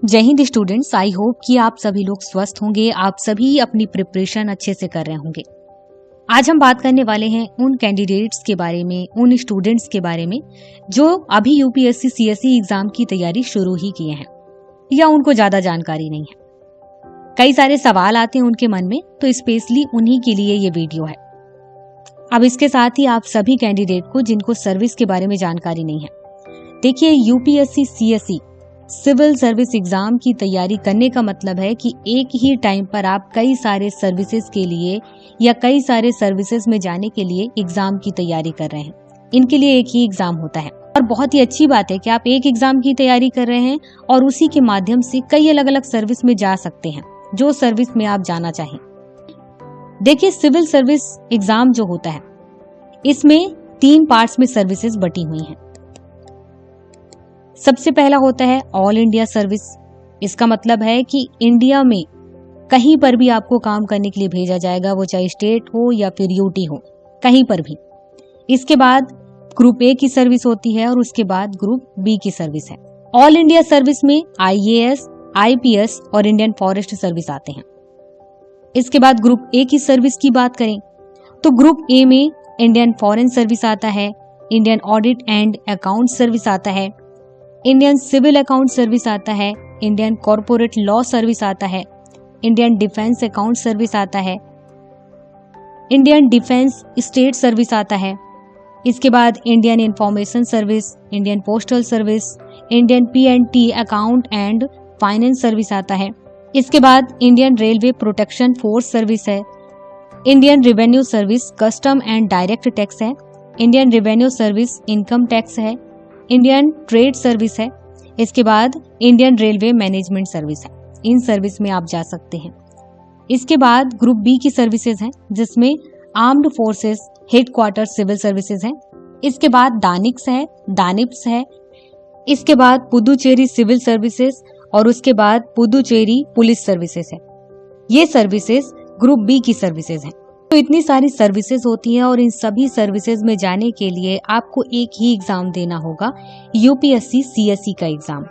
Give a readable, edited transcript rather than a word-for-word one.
जय Hind students, I hope कि आप सभी लोग स्वस्थ होंगे, आप सभी अपनी प्रिपरेशन अच्छे से कर रहे होंगे। आज हम बात करने वाले हैं उन कैंडिडेट्स के बारे में, उन स्टूडेंट्स के बारे में जो अभी यूपीएससी सीएसई एग्जाम की तैयारी शुरू ही किए हैं या उनको ज्यादा जानकारी नहीं है। कई सारे सवाल आते हैं उनके मन में, तो स्पेशली उन्हीं के लिए ये वीडियो है। अब इसके साथ ही आप सभी कैंडिडेट को जिनको सर्विस के बारे में जानकारी नहीं है, देखिए UPSC CSE civil service exam की तैयारी करने का मतलब है कि एक ही टाइम पर आप कई सारे सर्विसेज के लिए या कई सारे सर्विसेज में जाने के लिए एग्जाम की तैयारी कर रहे हैं। इनके लिए एक ही एग्जाम होता है और बहुत ही अच्छी बात है कि आप एक एग्जाम की तैयारी कर रहे हैं और उसी के माध्यम से कई अलग अलग सर्विस में जा सकते हैं, जो सर्विस में आप जाना चाहें। देखिए, सिविल सर्विस एग्जाम जो होता है इसमें 3 पार्ट्स में सर्विसेज बटी हुई हैं। सबसे पहला होता है ऑल इंडिया सर्विस। इसका मतलब है कि इंडिया में कहीं पर भी आपको काम करने के लिए भेजा जाएगा, वो चाहे स्टेट हो या फिर यूटी हो, कहीं पर भी। इसके बाद ग्रुप ए की सर्विस होती है और उसके बाद ग्रुप बी की सर्विस है। ऑल इंडिया सर्विस में आईएएस, आईपीएस और इंडियन फॉरेस्ट सर्विस आते हैं। इसके बाद ग्रुप ए की सर्विस की बात करें तो ग्रुप ए में इंडियन फॉरेन सर्विस आता है, Indian audit and account service आता है, इंडियन सिविल अकाउंट सर्विस आता है, इंडियन कॉर्पोरेट लॉ सर्विस आता है, इंडियन डिफेंस अकाउंट सर्विस आता है, इंडियन डिफेंस स्टेट सर्विस आता है। इसके बाद Indian information service, Indian postal service, Indian PNT account and finance service आता है। इसके बाद Indian railway protection force service है, Indian revenue service custom and direct tax है, Indian revenue service income tax है, इंडियन ट्रेड सर्विस है। इसके बाद इंडियन रेलवे मैनेजमेंट सर्विस है। इन सर्विस में आप जा सकते हैं। इसके बाद ग्रुप बी की सर्विसेज हैं, जिसमें armed forces headquarter civil services हैं। इसके बाद दानिक्स है, दानिप्स है। इसके बाद पुदुचेरी सिविल सर्विसेज और उसके बाद पुदुचेरी पुलिस सर्विसेज है। ये सर्विसेज ग्रुप बी की सर्विसेज हैं। तो इतनी सारी सर्विसेज होती हैं और इन सभी सर्विसेज में जाने के लिए आपको एक ही एग्जाम देना होगा, यूपीएससी सीएसई का एग्जाम।